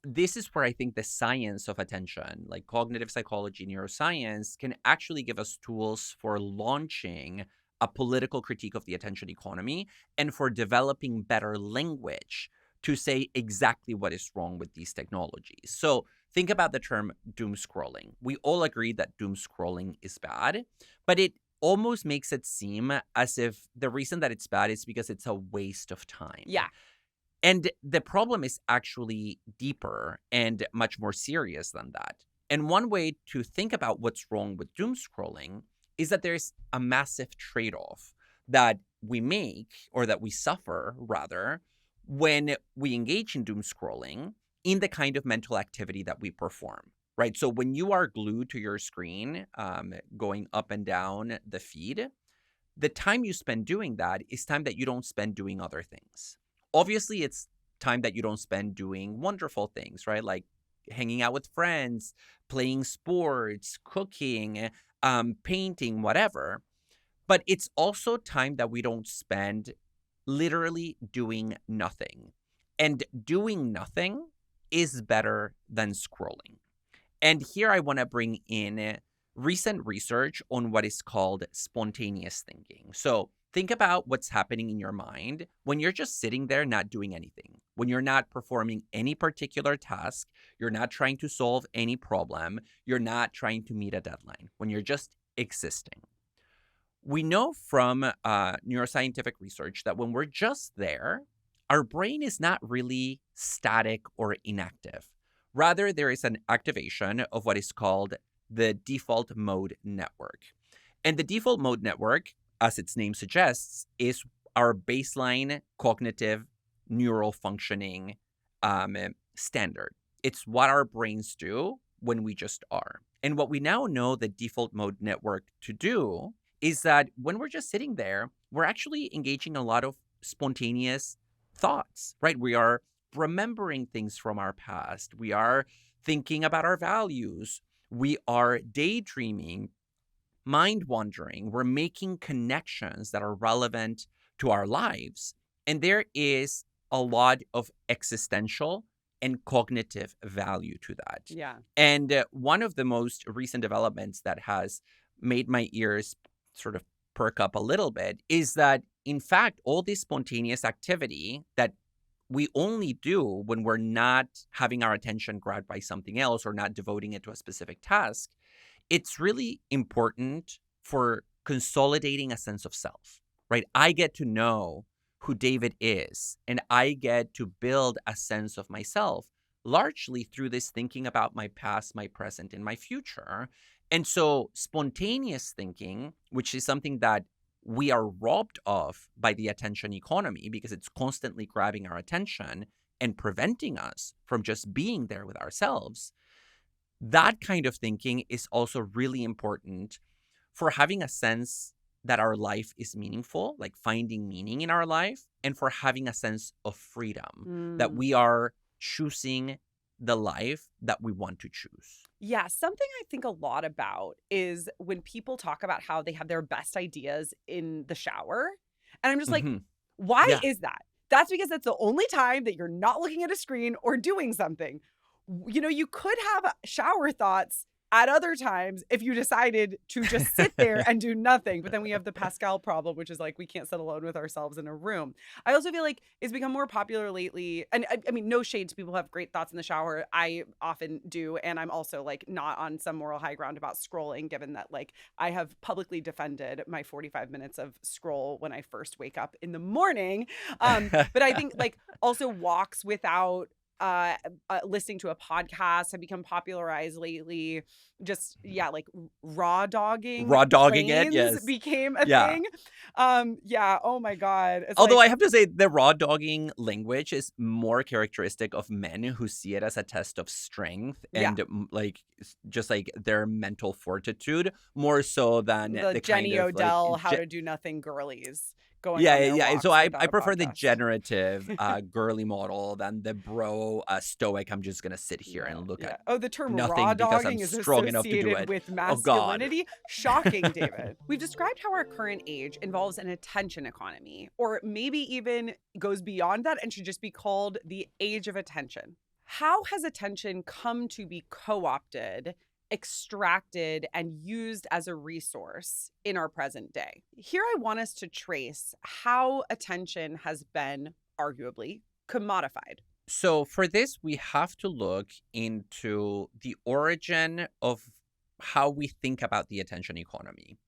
A: this is where I think the science of attention, like cognitive psychology, neuroscience, can actually give us tools for launching a political critique of the attention economy and for developing better language to say exactly what is wrong with these technologies. So think about the term doom scrolling. We all agree that doom scrolling is bad, but it almost makes it seem as if the reason that it's bad is because it's a waste of time.
B: Yeah.
A: And the problem is actually deeper and much more serious than that. And one way to think about what's wrong with doom scrolling is that there's a massive trade-off that we make, or that we suffer rather, when we engage in doom scrolling in the kind of mental activity that we perform, right? So when you are glued to your screen, going up and down the feed, the time you spend doing that is time that you don't spend doing other things. Obviously, it's time that you don't spend doing wonderful things, right? Like hanging out with friends, playing sports, cooking, painting, whatever. But it's also time that we don't spend literally doing nothing. And doing nothing is better than scrolling. And here I want to bring in recent research on what is called spontaneous thinking. So think about what's happening in your mind when you're just sitting there not doing anything, when you're not performing any particular task, you're not trying to solve any problem, you're not trying to meet a deadline, when you're just existing. We know from neuroscientific research that when we're just there, our brain is not really static or inactive. Rather, there is an activation of what is called the default mode network. And the default mode network, as its name suggests, is our baseline cognitive neural functioning standard. It's what our brains do when we just are. And what we now know the default mode network to do is that when we're just sitting there, we're actually engaging in a lot of spontaneous thoughts, right? We are remembering things from our past. We are thinking about our values. We are daydreaming, mind wandering. We're making connections that are relevant to our lives. And there is a lot of existential and cognitive value to that.
B: Yeah.
A: And one of the most recent developments that has made my ears sort of perk up a little bit is that, in fact, all this spontaneous activity that we only do when we're not having our attention grabbed by something else or not devoting it to a specific task, it's really important for consolidating a sense of self, right? I get to know who David is, and I get to build a sense of myself largely through this thinking about my past, my present, and my future. And so spontaneous thinking, which is something that we are robbed of by the attention economy because it's constantly grabbing our attention, and preventing us from just being there with ourselves, that kind of thinking is also really important for having a sense that our life is meaningful, like finding meaning in our life, and for having a sense of freedom, that we are choosing the life that we want to choose.
B: Yeah, something I think a lot about is when people talk about how they have their best ideas in the shower. And I'm just like, why
A: Yeah.
B: is that? That's because that's the only time that you're not looking at a screen or doing something. You know, you could have shower thoughts at other times if you decided to just sit there and do nothing. But then we have the Pascal problem, which is like we can't sit alone with ourselves in a room. I also feel like it's become more popular lately. And I mean, no shade to people who have great thoughts in the shower. I often do. And I'm also like not on some moral high ground about scrolling, given that like I have publicly defended my 45 minutes of scroll when I first wake up in the morning. But I think like also walks without listening to a podcast have become popularized lately. Just like raw dogging
A: It,
B: planes
A: yes.
B: became a
A: Yeah.
B: thing. Oh my God. It's
A: Although
B: like,
A: I have to say the raw dogging language is more characteristic of men who see it as a test of strength and like just like their mental fortitude more so than
B: the Jenny
A: kind of
B: Odell
A: like
B: how to do nothing girlies going on their walks
A: So I
B: without a
A: prefer the
B: podcast.
A: generative girly model than the bro stoic. I'm just gonna sit here and look at
B: the term
A: nothing
B: raw
A: because I'm
B: dogging is
A: strong enough to do
B: associated
A: it.
B: with
A: Oh God.
B: masculinity. Shocking, David. We've described how our current age involves an attention economy, or maybe even goes beyond that and should just be called the age of attention. How has attention come to be co-opted, extracted, and used as a resource in our present day? Here I want us to trace how attention has been arguably commodified.
A: So for this, we have to look into the origin of how we think about the attention economy.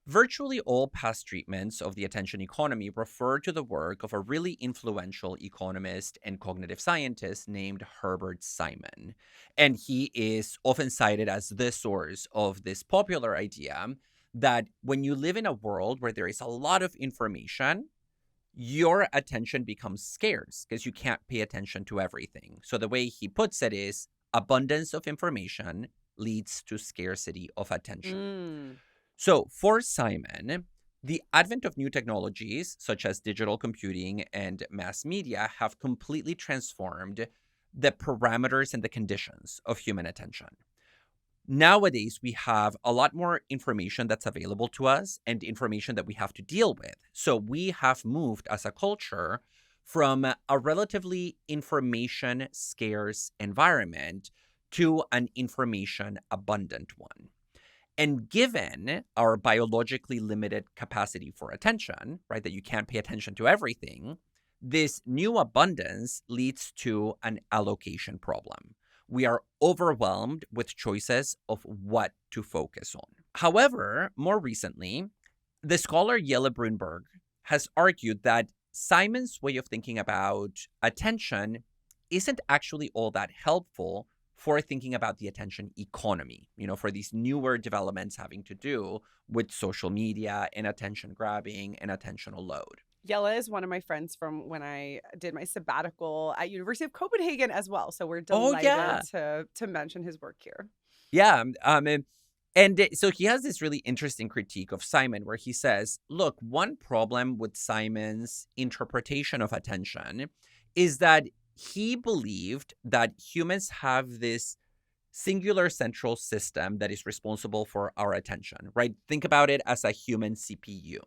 A: Virtually all past treatments of the attention economy refer to the work of a really influential economist and cognitive scientist named Herbert Simon. And he is often cited as the source of this popular idea that when you live in a world where there is a lot of information, your attention becomes scarce because you can't pay attention to everything. So the way he puts it is abundance of information leads to scarcity of attention. So for Simon, the advent of new technologies such as digital computing and mass media have completely transformed the parameters and the conditions of human attention. Nowadays, we have a lot more information that's available to us and information that we have to deal with. So we have moved as a culture from a relatively information scarce environment to an information abundant one. And given our biologically limited capacity for attention, right, that you can't pay attention to everything, this new abundance leads to an allocation problem. We are overwhelmed with choices of what to focus on. However, more recently, the scholar Jelle Bruineberg has argued that Simon's way of thinking about attention isn't actually all that helpful for thinking about the attention economy, for these newer developments having to do with social media and attention grabbing and attentional load.
B: Jelle is one of my friends from when I did my sabbatical at University of Copenhagen as well. So we're delighted to mention his work here.
A: Yeah. And so he has this really interesting critique of Simon where he says, look, one problem with Simon's interpretation of attention is that he believed that humans have this singular central system that is responsible for our attention, right? Think about it as a human CPU.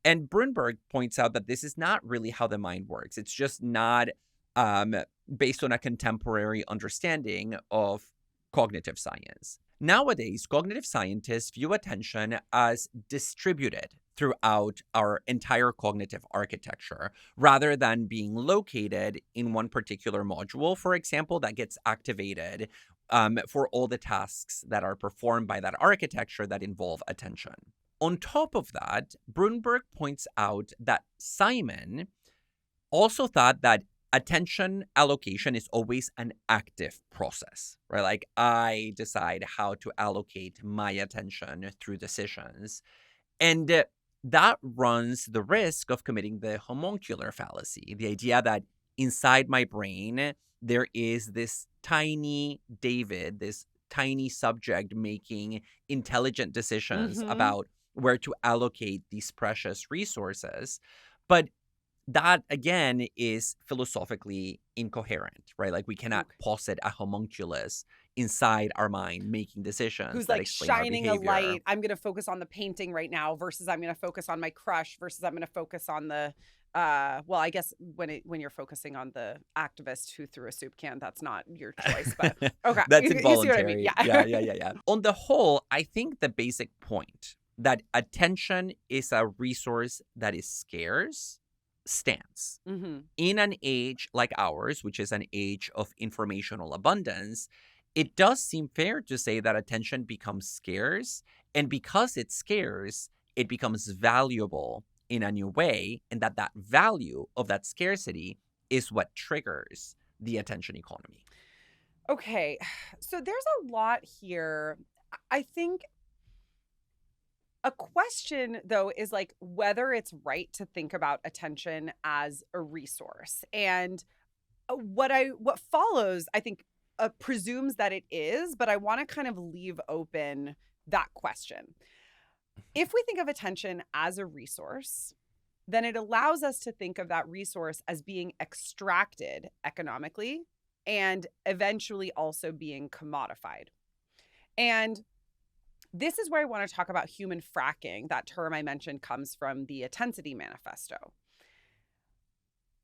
A: And Bruineberg points out that this is not really how the mind works. It's just not based on a contemporary understanding of cognitive science. Nowadays, cognitive scientists view attention as distributed throughout our entire cognitive architecture, rather than being located in one particular module, for example, that gets activated for all the tasks that are performed by that architecture that involve attention. On top of that, Bruineberg points out that Simon also thought that attention allocation is always an active process, right? Like I decide how to allocate my attention through decisions. And that runs the risk of committing the homuncular fallacy, the idea that inside my brain, there is this tiny David, this tiny subject making intelligent decisions
B: Mm-hmm.
A: about where to allocate these precious resources. But that, again, is philosophically incoherent, right? Like we cannot
B: Okay.
A: posit a homunculus inside our mind making decisions
B: Who's
A: that
B: like
A: explain our
B: shining a
A: behavior.
B: light. I'm going to focus on the painting right now versus I'm going to focus on my crush versus I'm going to focus on the well, I guess when you're focusing on the activist who threw a soup can, that's not your choice, but okay.
A: That's
B: You see what I mean?
A: involuntary.
B: Yeah.
A: Yeah. On the whole, I think the basic point that attention is a resource that is scarce stands.
B: Mhm.
A: In an age like ours, which is an age of informational abundance, it does seem fair to say that attention becomes scarce. And because it's scarce, it becomes valuable in a new way. And that value of that scarcity is what triggers the attention economy.
B: Okay. So there's a lot here. I think a question though is like whether it's right to think about attention as a resource. And what follows, I think, presumes that it is, but I want to kind of leave open that question. If we think of attention as a resource, then it allows us to think of that resource as being extracted economically and eventually also being commodified. And this is where I want to talk about human fracking. That term I mentioned comes from the Attensity Manifesto.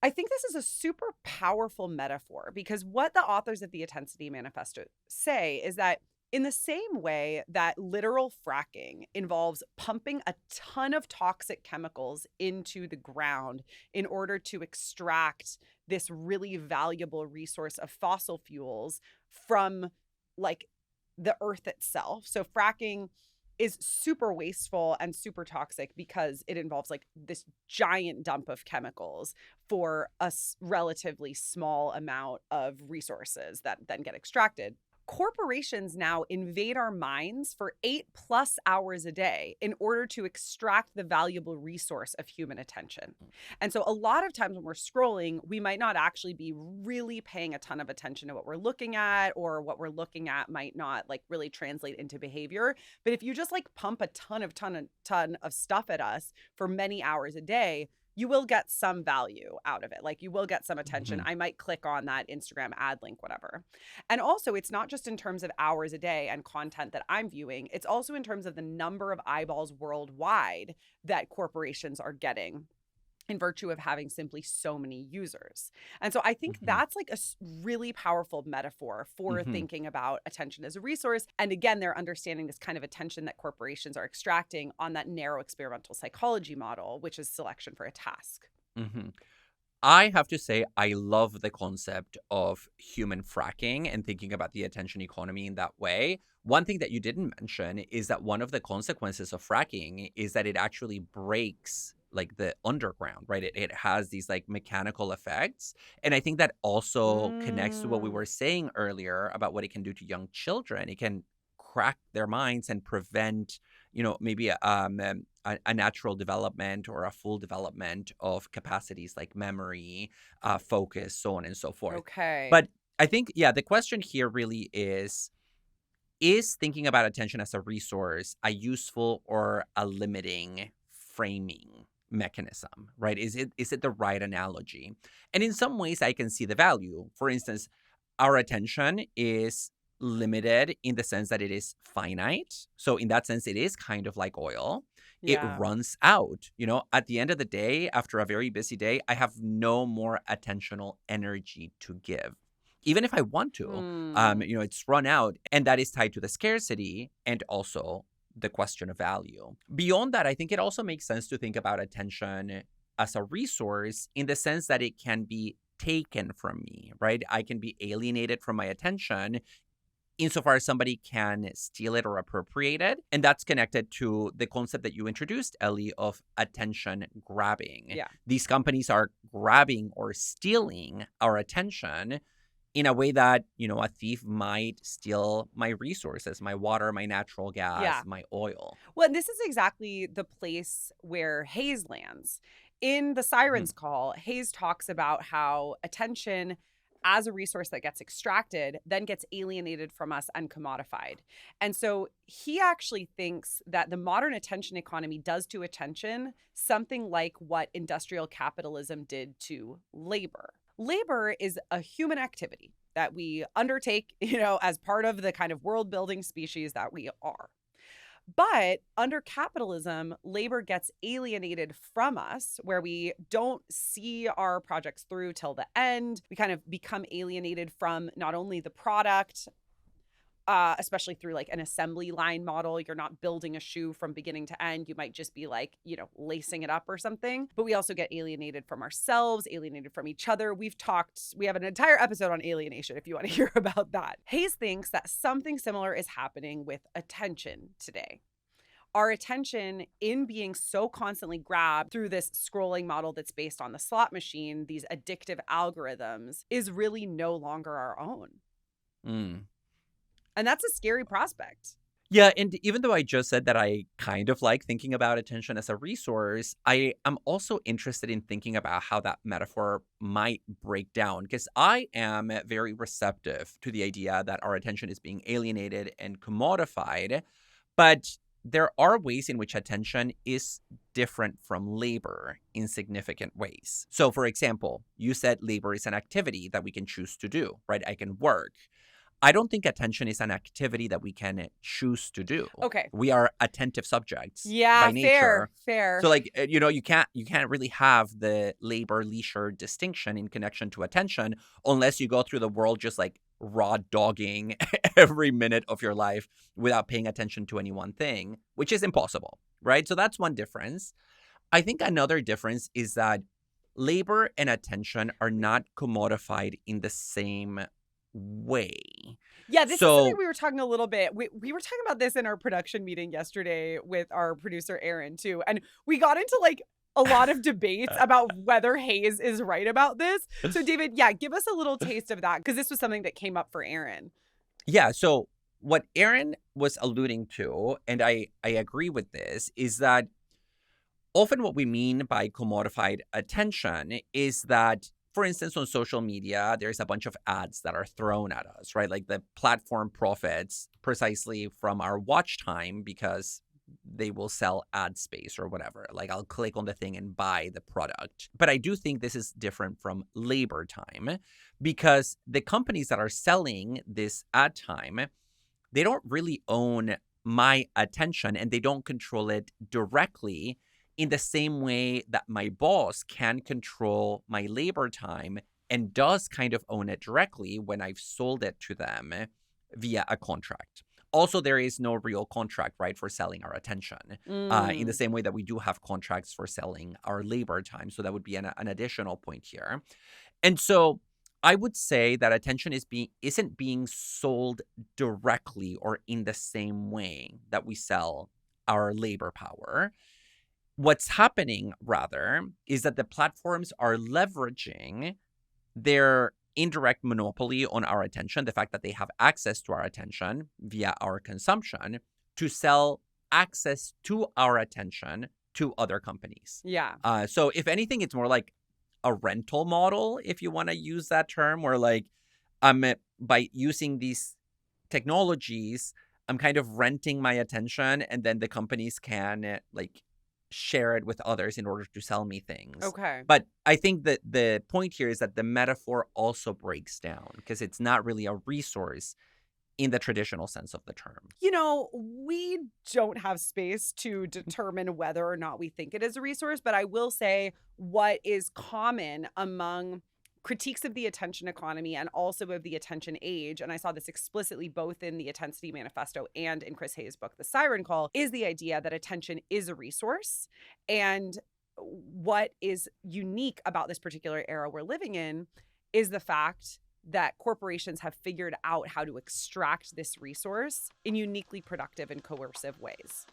B: I think this is a super powerful metaphor because what the authors of the Attensity Manifesto say is that in the same way that literal fracking involves pumping a ton of toxic chemicals into the ground in order to extract this really valuable resource of fossil fuels from like the earth itself. So fracking is super wasteful and super toxic because it involves like this giant dump of chemicals for a relatively small amount of resources that then get extracted. Corporations now invade our minds for 8+ hours a day in order to extract the valuable resource of human attention. And so a lot of times when we're scrolling, we might not actually be really paying a ton of attention to what we're looking at, or what we're looking at might not like really translate into behavior. But if you just like pump a ton of stuff at us for many hours a day, you will get some value out of it. Like you will get some attention.
A: Mhm.
B: I might click on that Instagram ad link, whatever. And also, it's not just in terms of hours a day and content that I'm viewing, it's also in terms of the number of eyeballs worldwide that corporations are getting in virtue of having simply so many users. And so I think
A: Mhm.
B: that's like a really powerful metaphor for
A: Mhm.
B: thinking about attention as a resource. And again, they're understanding this kind of attention that corporations are extracting on that narrow experimental psychology model, which is selection for a task.
A: Mhm. I have to say, I love the concept of human fracking and thinking about the attention economy in that way. One thing that you didn't mention is that one of the consequences of fracking is that it actually breaks like the underground, right? It has these like mechanical effects. And I think that also connects to what we
B: Mm.
A: were saying earlier about what it can do to young children. It can crack their minds and prevent, maybe a natural development or a full development of capacities like memory, focus, so on and so forth.
B: Okay.
A: But I think, yeah, the question here really is thinking about attention as a resource a useful or a limiting framing mechanism, right? Is it the right analogy? And in some ways, I can see the value. For instance, our attention is limited in the sense that it is finite. So in that sense, it is kind of like oil. It
B: Yeah.
A: runs out. At the end of the day, after a very busy day, I have no more attentional energy to give. Even if I want to,
B: Hmm.
A: it's run out. And that is tied to the scarcity and also the question of value. Beyond that, I think it also makes sense to think about attention as a resource in the sense that it can be taken from me, right? I can be alienated from my attention insofar as somebody can steal it or appropriate it. And that's connected to the concept that you introduced, Ellie, of attention grabbing.
B: Yeah.
A: These companies are grabbing or stealing our attention in a way that, a thief might steal my resources, my water, my natural gas,
B: Yeah.
A: my oil.
B: Well, and this is exactly the place where Hayes lands. In the Sirens call, Hayes talks about how attention as a resource that gets extracted then gets alienated from us and commodified. And so he actually thinks that the modern attention economy does to attention something like what industrial capitalism did to labor. Labor is a human activity that we undertake, as part of the kind of world building species that we are. But under capitalism, labor gets alienated from us, where we don't see our projects through till the end. We kind of become alienated from not only the product, especially through like an assembly line model. You're not building a shoe from beginning to end. You might just be like, lacing it up or something. But we also get alienated from ourselves, alienated from each other. We have an entire episode on alienation if you want to hear about that. Hayes thinks that something similar is happening with attention today. Our attention, in being so constantly grabbed through this scrolling model that's based on the slot machine, these addictive algorithms, is really no longer our own. And that's a scary prospect.
A: Yeah, and even though I just said that I kind of like thinking about attention as a resource, I am also interested in thinking about how that metaphor might break down, because I am very receptive to the idea that our attention is being alienated and commodified, but there are ways in which attention is different from labor in significant ways. So, for example, you said labor is an activity that we can choose to do, right? I can work. I don't think attention is an activity that we can choose to do.
B: Okay.
A: We are attentive subjects
B: by
A: nature.
B: Fair.
A: So you can't really have the labor leisure distinction in connection to attention unless you go through the world just like raw dogging every minute of your life without paying attention to any one thing, which is impossible, right? So that's one difference. I think another difference is that labor and attention are not commodified in the same way.
B: Yeah, this is something we were talking a little bit. We were talking about this in our production meeting yesterday with our producer Aaron too, and we got into like a lot of debates about whether Hayes is right about this. So David, give us a little taste of that, because this was something that came up for Aaron.
A: Yeah, so what Aaron was alluding to, and I agree with this, is that often what we mean by commodified attention is that, for instance, on social media, there's a bunch of ads that are thrown at us, right? Like the platform profits precisely from our watch time because they will sell ad space or whatever. Like I'll click on the thing and buy the product. But I do think this is different from labor time, because the companies that are selling this ad time, they don't really own my attention and they don't control it directly in the same way that my boss can control my labor time and does kind of own it directly when I've sold it to them via a contract. Also, there is no real contract, right, for selling our attention in the same way that we do have contracts for selling our labor time. So that would be an additional point here. And so I would say that attention isn't being sold directly or in the same way that we sell our labor power. What's happening, rather, is that the platforms are leveraging their indirect monopoly on our attention, the fact that they have access to our attention via our consumption, to sell access to our attention to other companies.
B: Yeah.
A: So if anything, it's more like a rental model, if you want to use that term, where like by using these technologies, I'm kind of renting my attention, and then the companies can like share it with others in order to sell me things.
B: Okay.
A: But I think that the point here is that the metaphor also breaks down, because it's not really a resource in the traditional sense of the term.
B: We don't have space to determine whether or not we think it is a resource, but I will say what is common among critiques of the attention economy and also of the attention age, and I saw this explicitly both in the Attensity Manifesto and in Chris Hayes' book, The Siren Call, is the idea that attention is a resource. And what is unique about this particular era we're living in is the fact that corporations have figured out how to extract this resource in uniquely productive and coercive ways.